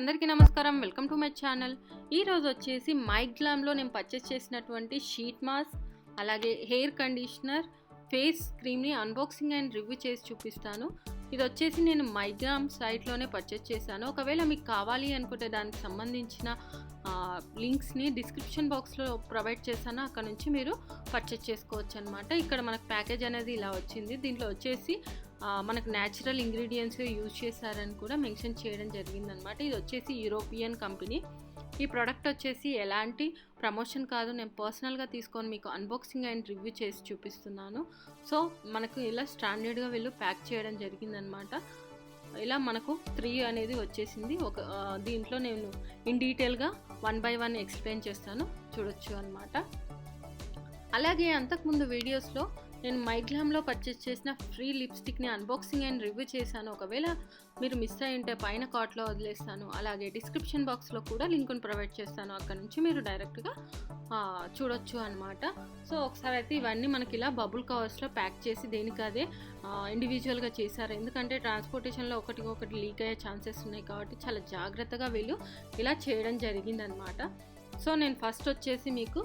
అందరికీ నమస్కారం, welcome to my channel. ఈరోజు వచ్చేసి మైగ్లామ్లో నేను పర్చేస్ చేసినటువంటి షీట్ మాస్క్, అలాగే హెయిర్ కండిషనర్, ఫేస్ క్రీమ్ని అన్బాక్సింగ్ అండ్ రివ్యూ చేసి చూపిస్తాను. ఇది వచ్చేసి నేను మైగ్లామ్ సైట్లోనే పర్చేస్ చేశాను. ఒకవేళ మీకు కావాలి అనుకుంటే దానికి సంబంధించిన లింక్స్ని డిస్క్రిప్షన్ బాక్స్లో ప్రొవైడ్ చేశాను, అక్కడ నుంచి మీరు పర్చేస్ చేసుకోవచ్చు అనమాట. ఇక్కడ మనకు ప్యాకేజ్ అనేది ఇలా వచ్చింది. దీంట్లో వచ్చేసి మనకు న్యాచురల్ ఇంగ్రీడియంట్స్ యూజ్ చేశారని కూడా మెన్షన్ చేయడం జరిగిందనమాట. ఇది వచ్చేసి యూరోపియన్ కంపెనీ. ఈ ప్రోడక్ట్ వచ్చేసి ఎలాంటి ప్రమోషన్ కాదు, నేను పర్సనల్గా తీసుకొని మీకు అన్బాక్సింగ్ అండ్ రివ్యూ చేసి చూపిస్తున్నాను. సో మనకు ఇలా స్టాండర్డ్గా వీళ్ళు ప్యాక్ చేయడం జరిగిందనమాట. ఇలా మనకు 3 అనేది వచ్చేసింది. దీంట్లో నేను ఇన్ డీటెయిల్గా 1 by 1 ఎక్స్ప్లెయిన్ చేస్తాను, చూడొచ్చు అనమాట. అలాగే అంతకుముందు వీడియోస్లో నేను మైగ్లామ్లో పర్చేస్ చేసిన ఫ్రీ లిప్స్టిక్ని అన్బాక్సింగ్ అండ్ రివ్యూ చేశాను. ఒకవేళ మీరు మిస్ అయి ఉంటే పైన కార్ట్లో వదిలేస్తాను, అలాగే డిస్క్రిప్షన్ బాక్స్లో కూడా లింక్ను ప్రొవైడ్ చేస్తాను, అక్కడ నుంచి మీరు డైరెక్ట్గా చూడొచ్చు అనమాట. సో ఒకసారి అయితే ఇవన్నీ మనకి ఇలా బబుల్ కవర్స్లో ప్యాక్ చేసి దేనికదే ఇండివిజువల్గా చేశారు. ఎందుకంటే ట్రాన్స్పోర్టేషన్లో ఒకటి లీక్ అయ్యే ఛాన్సెస్ ఉన్నాయి కాబట్టి చాలా జాగ్రత్తగా వీళ్ళు ఇలా చేయడం జరిగిందనమాట. సో నేను ఫస్ట్ వచ్చేసి మీకు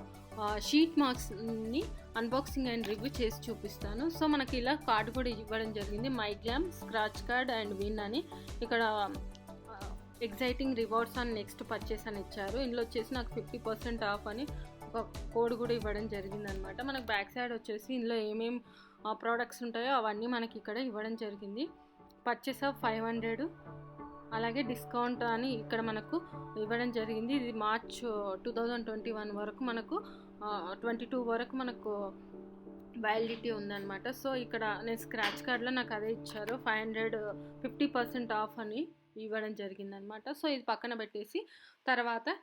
షీట్ మాస్క్ని అన్బాక్సింగ్ అండ్ రివ్యూ చేసి చూపిస్తాను. సో మనకి ఇలా కార్డు కూడా ఇవ్వడం జరిగింది, MyGlamm scratch card and win అని. ఇక్కడ ఎగ్జైటింగ్ రివార్డ్స్ అని నెక్స్ట్ పర్చేస్ అని ఇచ్చారు. ఇందులో వచ్చేసి నాకు 50% ఆఫ్ అని ఒక కోడ్ కూడా ఇవ్వడం జరిగిందనమాట. మనకు బ్యాక్ సైడ్ వచ్చేసి ఇందులో ఏమేమి ప్రోడక్ట్స్ ఉంటాయో అవన్నీ మనకి ఇక్కడ ఇవ్వడం జరిగింది. పర్చేస్ ఆఫ్ 500, అలాగే డిస్కౌంట్ అని ఇక్కడ మనకు ఇవ్వడం జరిగింది. ఇది మార్చ్ 2021 వరకు, మనకు 22 వరకు మనకు వ్యాలిడిటీ ఉందన్నమాట. సో ఇక్కడ నేను స్క్రాచ్ కార్డ్లో నాకు అదే ఇచ్చారు, 500 50% ఆఫ్ అని ఇవ్వడం జరిగిందనమాట. సో ఇది పక్కన పెట్టేసి తర్వాత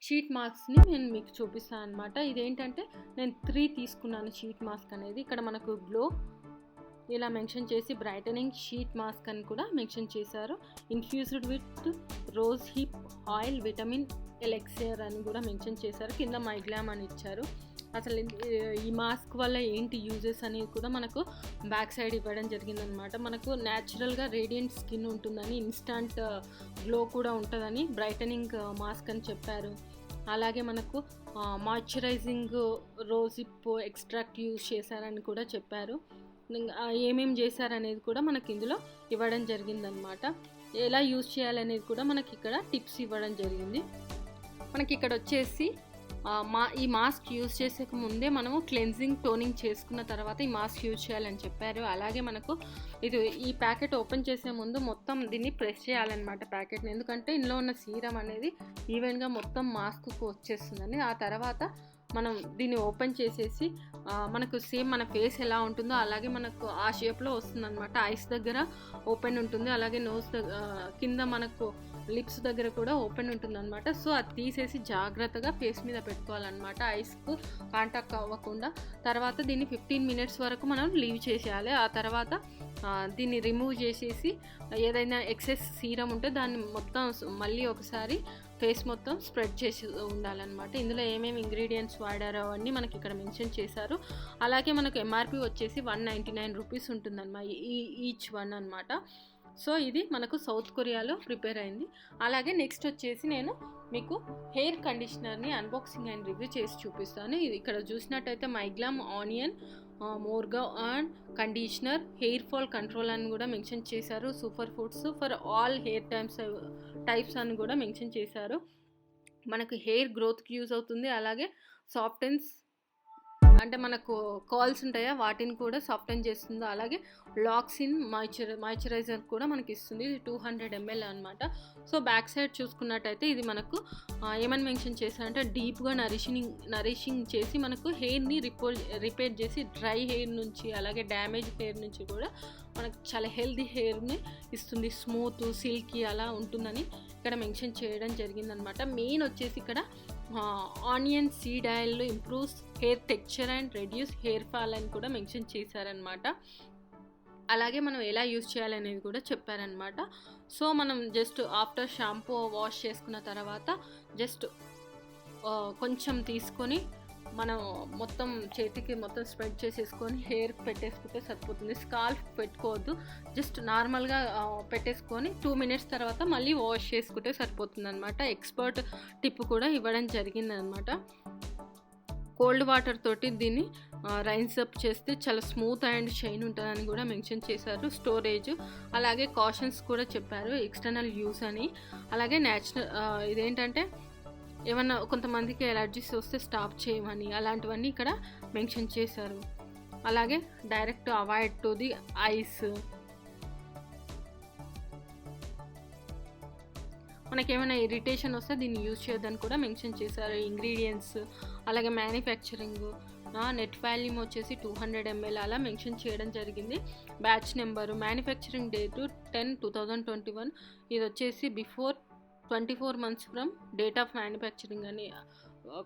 షీట్ మాస్క్ని నేను మీకు చూపిస్తాను అనమాట. ఇదేంటంటే నేను 3 తీసుకున్నాను షీట్ మాస్క్ అనేది. ఇక్కడ మనకు గ్లో ఇలా మెన్షన్ చేసి బ్రైటనింగ్ షీట్ మాస్క్ అని కూడా మెన్షన్ చేశారు. Infused with rose hip oil vitamin elixir అని కూడా మెన్షన్ చేశారు. కింద మైగ్లామ్ అని ఇచ్చారు. అసలు ఈ మాస్క్ వల్ల ఏంటి యూజెస్ అనేది కూడా మనకు బ్యాక్ సైడ్ ఇవ్వడం జరిగిందనమాట. మనకు న్యాచురల్గా రేడియంట్ స్కిన్ ఉంటుందని, ఇన్స్టంట్ గ్లో కూడా ఉంటుందని బ్రైటనింగ్ మాస్క్ అని చెప్పారు. అలాగే మనకు moisturising rose hip extract use చేశారని కూడా చెప్పారు. ఏమేమి చేశారనేది కూడా మనకి ఇందులో ఇవ్వడం జరిగిందనమాట. ఎలా యూజ్ చేయాలనేది కూడా మనకి ఇక్కడ టిప్స్ ఇవ్వడం జరిగింది. మనకి ఇక్కడ వచ్చేసి ఈ మాస్క్ యూజ్ చేసే ముందే మనము క్లెన్జింగ్ టోనింగ్ చేసుకున్న తర్వాత ఈ మాస్క్ యూజ్ చేయాలని చెప్పారు. అలాగే మనకు ఈ ప్యాకెట్ ఓపెన్ చేసే ముందు మొత్తం దీన్ని ప్రెస్ చేయాలన్నమాట ప్యాకెట్ని, ఎందుకంటే ఇందులో ఉన్న సీరం అనేది ఈవెన్గా మొత్తం మాస్క్కు వచ్చేస్తుందని. ఆ తర్వాత మనం దీన్ని ఓపెన్ చేసేసి మనకు సేమ్ మన ఫేస్ ఎలా ఉంటుందో అలాగే మనకు ఆ షేప్లో వస్తుంది అనమాట. ఐస్ దగ్గర ఓపెన్ ఉంటుంది, అలాగే నోస్ కింద మనకు లిప్స్ దగ్గర కూడా ఓపెన్ ఉంటుంది అనమాట. సో అది తీసేసి జాగ్రత్తగా ఫేస్ మీద పెట్టుకోవాలన్నమాట, ఐస్కు కాంటాక్ట్ అవ్వకుండా. తర్వాత దీన్ని 15 minutes వరకు మనం లీవ్ చేసేయాలి. ఆ తర్వాత దీన్ని రిమూవ్ చేసేసి ఏదైనా ఎక్సెస్ సీరం ఉంటే దాన్ని మొత్తం మళ్ళీ ఒకసారి ఫేస్ మొత్తం స్ప్రెడ్ చేసి ఉండాలన్నమాట. ఇందులో ఏమేమి ఇంగ్రీడియంట్స్ వాడారో అవన్నీ మనకి ఇక్కడ మెన్షన్ చేశారు. అలాగే మనకు ఎంఆర్పి వచ్చేసి 199 రూపీస్ ఉంటుందన్నమాట ఈచ్ వన్ అనమాట. సో ఇది మనకు సౌత్ కొరియాలో ప్రిపేర్ అయింది. అలాగే నెక్స్ట్ వచ్చేసి నేను మీకు హెయిర్ కండిషనర్ని అన్బాక్సింగ్ అండ్ రివ్యూ చేసి చూపిస్తాను. ఇది ఇక్కడ చూసినట్టయితే MyGlamm onion moringa and conditioner hair fall control అని కూడా మెన్షన్ చేశారు. Super foods for all hair types అని కూడా మెన్షన్ చేశారు. మనకు హెయిర్ గ్రోత్కి యూజ్ అవుతుంది. అలాగే సాఫ్టెన్స్ అంటే మనకు కాల్స్ ఉంటాయా వాటిని కూడా సాఫ్టెన్ చేస్తుంది. అలాగే లాక్స్ ఇన్ మాయిశ్చరైజర్ కూడా మనకి ఇస్తుంది. ఇది 200 ml అనమాట. సో బ్యాక్ సైడ్ చూసుకున్నట్టయితే ఇది మనకు ఏమని మెన్షన్ చేశారంటే డీప్గా నరిషింగ్ చేసి మనకు హెయిర్ని రిపేర్ చేసి డ్రై హెయిర్ నుంచి అలాగే డ్యామేజ్ హెయిర్ నుంచి కూడా మనకు చాలా హెల్దీ హెయిర్ని ఇస్తుంది. స్మూత్ సిల్కీ అలా ఉంటుందని ఇక్కడ మెన్షన్ చేయడం జరిగిందనమాట. మెయిన్ వచ్చేసి ఇక్కడ onion seed oil improves hair texture and reduce hair fall అని కూడా మెన్షన్ చేశారనమాట. అలాగే మనం ఎలా యూజ్ చేయాలనేది కూడా చెప్పారనమాట. సో మనం జస్ట్ ఆఫ్టర్ షాంపూ వాష్ చేసుకున్న తర్వాత జస్ట్ కొంచెం తీసుకొని మనం మొత్తం చేతికి మొత్తం స్ప్రెడ్ చేసేసుకొని హెయిర్ పెట్టేసుకుంటే సరిపోతుంది. స్కాల్ఫ్ పెట్టుకోవద్దు, జస్ట్ నార్మల్గా పెట్టేసుకొని 2 మినిట్స్ తర్వాత మళ్ళీ వాష్ చేసుకుంటే సరిపోతుంది అనమాట. ఎక్స్పర్ట్ టిప్ కూడా ఇవ్వడం జరిగిందనమాట. కోల్డ్ వాటర్ తోటి దీన్ని రైన్స్ అప్ చేస్తే చాలా స్మూత్ అండ్ షైన్ ఉంటుందని కూడా మెన్షన్ చేశారు. స్టోరేజ్ అలాగే కాషన్స్ కూడా చెప్పారు, ఎక్స్టర్నల్ యూస్ అని. అలాగే ఇదేంటంటే ఏమన్నా కొంతమందికి ఎలర్జీస్ వస్తే స్టాప్ చేయమని అలాంటివన్నీ ఇక్కడ మెన్షన్ చేశారు. అలాగే direct avoid to the ice, మనకేమైనా ఇరిటేషన్ వస్తే దీన్ని యూజ్ చేయొద్దని కూడా మెన్షన్ చేశారు. ఇంగ్రీడియంట్స్ అలాగే మ్యానుఫ్యాక్చరింగ్, నెట్ వాల్యూమ్ వచ్చేసి 200 ml అలా మెన్షన్ చేయడం జరిగింది. బ్యాచ్ నెంబరు, మ్యానుఫ్యాక్చరింగ్ డేటు 10/2021, ఇది వచ్చేసి before 24 months from date of manufacturing అని.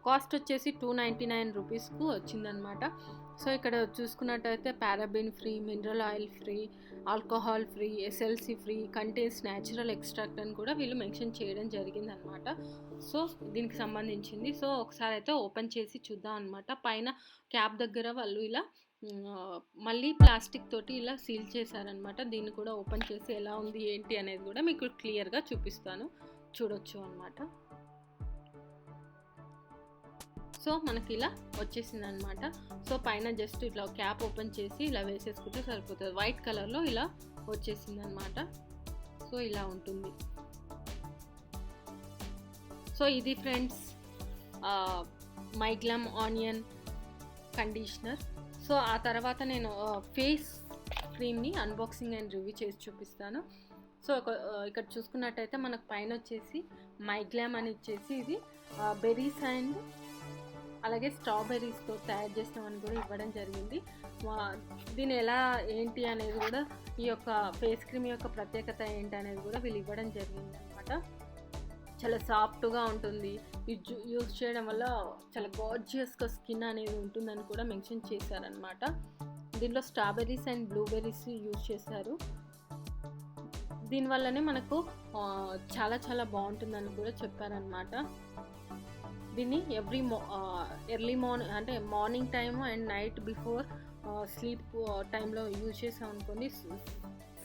కాస్ట్ వచ్చేసి 299 రూపీస్కు వచ్చిందనమాట. సో ఇక్కడ చూసుకున్నట్టయితే paraben free, mineral oil free, alcohol free, SLC free, contains natural extract అని కూడా వీళ్ళు మెన్షన్ చేయడం జరిగిందనమాట. సో దీనికి సంబంధించింది. సో ఒకసారి అయితే ఓపెన్ చేసి చూద్దాం అనమాట. పైన క్యాప్ దగ్గర వాళ్ళు ఇలా మళ్ళీ ప్లాస్టిక్ తోటి ఇలా సీల్ చేశారనమాట. దీన్ని కూడా ఓపెన్ చేసి ఎలా ఉంది ఏంటి అనేది కూడా మీకు క్లియర్గా చూపిస్తాను, చూడొచ్చు అనమాట. సో మనకి ఇలా వచ్చేసింది అనమాట. సో పైన జస్ట్ ఇట్లా క్యాప్ ఓపెన్ చేసి ఇలా వేసేసుకుంటే సరిపోతుంది. వైట్ కలర్లో ఇలా వచ్చేసింది అనమాట. సో ఇలా ఉంటుంది. సో ఇది ఫ్రెండ్స్ మైగ్లమ్ ఆనియన్ కండిషనర్. సో ఆ తర్వాత నేను ఫేస్ క్రీమ్ని అన్బాక్సింగ్ అండ్ రివ్యూ చేసి చూపిస్తాను. సో ఇక్కడ చూసుకున్నట్టయితే మనకు పైన వచ్చేసి మైగ్లామ్ అని ఇచ్చేసి ఇది బెర్రీస్ అండ్ అలాగే స్ట్రాబెర్రీస్తో తయారు చేసినామని కూడా ఇవ్వడం జరిగింది. దీని ఎలా ఏంటి అనేది కూడా, ఈ యొక్క ఫేస్ క్రీమ్ యొక్క ప్రత్యేకత ఏంటి అనేది కూడా వీళ్ళు ఇవ్వడం జరిగింది అనమాట. చాలా సాఫ్ట్గా ఉంటుంది, ఇది యూజ్ చేయడం వల్ల చాలా గార్జియస్గా స్కిన్ అనేది ఉంటుందని కూడా మెన్షన్ చేశారనమాట. దీనిలో స్ట్రాబెర్రీస్ అండ్ బ్లూబెర్రీస్ యూజ్ చేశారు. దీనివల్లనే మనకు చాలా చాలా బాగుంటుందని కూడా చెప్పారనమాట. దీన్ని ఎర్లీ మార్నింగ్ అంటే morning time and night before sleep టైంలో యూజ్ చేసాం అనుకోండి,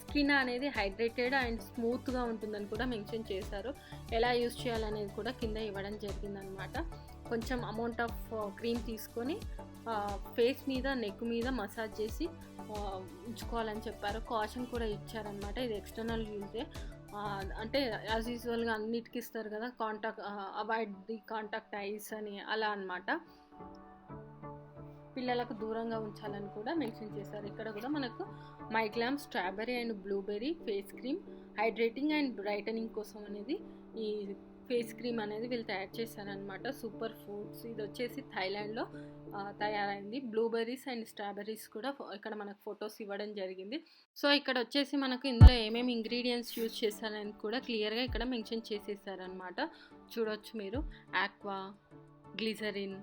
స్కిన్ అనేది హైడ్రేటెడ్ అండ్ స్మూత్గా ఉంటుందని కూడా మెన్షన్ చేశారు. ఎలా యూజ్ చేయాలనేది కూడా కింద ఇవ్వడం జరిగిందనమాట. కొంచెం అమౌంట్ ఆఫ్ క్రీమ్ తీసుకొని ఫేస్ మీద, నెక్ మీద మసాజ్ చేసి ఉంచుకోవాలని చెప్పారు. కాషన్ కూడా ఇచ్చారనమాట. ఇది ఎక్స్టర్నల్ యూజే, అంటే యాజ్ యూజువల్గా అన్నిటికీ ఇస్తారు కదా, అవాయిడ్ ది కాంటాక్ట్ ఐస్ అని అలా అనమాట. పిల్లలకు దూరంగా ఉంచాలని కూడా మెన్షన్ చేశారు. ఇక్కడ కూడా మనకు MyGlamm strawberry and blueberry face cream hydrating and brightening కోసం అనేది ఈ ఫేస్ క్రీమ్ అనేది వీళ్ళు తయారు చేశారనమాట. సూపర్ ఫుడ్స్, ఇది వచ్చేసి థాయిలాండ్లో తయారైంది. బ్లూబెర్రీస్ అండ్ స్ట్రాబెర్రీస్ కూడా ఇక్కడ మనకు ఫొటోస్ ఇవ్వడం జరిగింది. సో ఇక్కడ వచ్చేసి మనకు ఇందులో ఏమేమి ఇంగ్రీడియంట్స్ యూజ్ చేశారని కూడా క్లియర్గా ఇక్కడ మెన్షన్ చేసేసారనమాట. చూడొచ్చు మీరు. ఆక్వా, గ్లిజరిన్,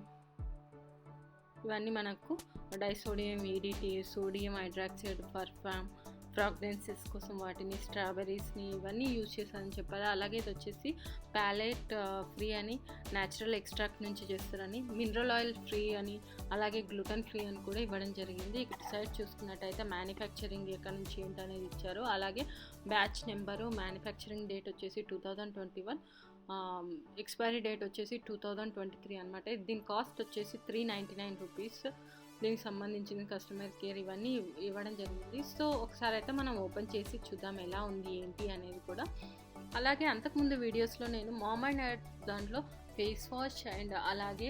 ఇవన్నీ మనకు disodium EDT, sodium hydroxide, perform, fragrances కోసం వాటిని, స్ట్రాబెర్రీస్ని ఇవన్నీ యూజ్ చేశారని చెప్పారు. అలాగే ఇది వచ్చేసి ప్యాలెట్ ఫ్రీ అని, న్యాచురల్ ఎక్స్ట్రాక్ట్ నుంచి చేస్తారని, మినరల్ ఆయిల్ ఫ్రీ అని, అలాగే గ్లూటన్ ఫ్రీ అని కూడా ఇవ్వడం జరిగింది. ఇక్కడ సైడ్ చూసుకున్నట్టయితే మ్యానుఫ్యాక్చరింగ్ ఎక్కడ నుంచి ఏంటనేది ఇచ్చారు. అలాగే బ్యాచ్ నెంబరు, మ్యానుఫ్యాక్చరింగ్ డేట్ వచ్చేసి 2021, ఎక్స్పైరీ డేట్ వచ్చేసి 2023 అనమాట. దీని కాస్ట్ వచ్చేసి 399 రూపీస్. దీనికి సంబంధించిన కస్టమర్ కేర్ ఇవన్నీ ఇవ్వడం జరిగింది. సో ఒకసారి అయితే మనం ఓపెన్ చేసి చూద్దాం ఎలా ఉంది ఏంటి అనేది కూడా. అలాగే అంతకుముందు వీడియోస్లో నేను మామ్ అండ్ డాడ్ దాంట్లో ఫేస్ వాష్ అండ్ అలాగే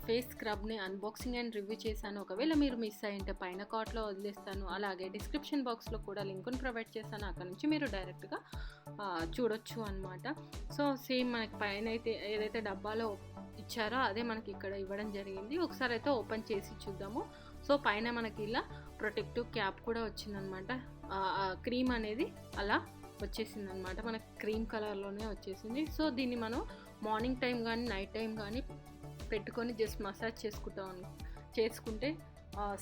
ఫేస్ స్క్రబ్ని అన్బాక్సింగ్ అండ్ రివ్యూ చేశాను. ఒకవేళ మీరు మిస్ అయ్యింటే పైన కార్ట్లో వదిలేస్తాను. అలాగే డిస్క్రిప్షన్ బాక్స్లో కూడా లింకును ప్రొవైడ్ చేస్తాను, అక్కడ నుంచి మీరు డైరెక్ట్గా చూడొచ్చు అనమాట. సో సేమ్ మనకి పైన అయితే ఏదైతే డబ్బాలో ఇచ్చారో అదే మనకి ఇక్కడ ఇవ్వడం జరిగింది. ఒకసారి అయితే ఓపెన్ చేసి చూద్దాము. సో పైన మనకి ఇలా ప్రొటెక్టివ్ క్యాప్ కూడా వచ్చిందనమాట. క్రీమ్ అనేది అలా వచ్చేసింది అనమాట, మనకి క్రీమ్ కలర్లోనే వచ్చేసింది. సో దీన్ని మనం మార్నింగ్ టైం కానీ నైట్ టైం కానీ పెట్టుకొని జస్ట్ మసాజ్ చేసుకుంటే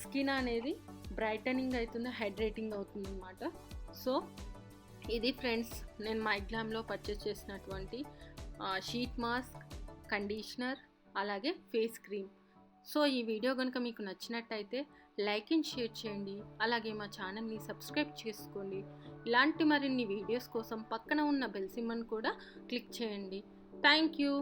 స్కిన్ అనేది బ్రైటనింగ్ అవుతుంది, హైడ్రేటింగ్ అవుతుంది అనమాట. సో ఇది ఫ్రెండ్స్ నేను మైగ్లామ్లో పర్చేస్ చేసినటువంటి షీట్ మాస్క్, కండిషనర్ అలాగే ఫేస్ క్రీమ్. సో ఈ వీడియో కనుక మీకు నచ్చినట్టయితే లైక్ అండ్ షేర్ చేయండి. అలాగే మా ఛానల్ని సబ్స్క్రైబ్ చేసుకోండి. ఇలాంటి మరిన్ని వీడియోస్ కోసం పక్కన ఉన్న బెల్ సింబల్ని కూడా క్లిక్ చేయండి. Thank you.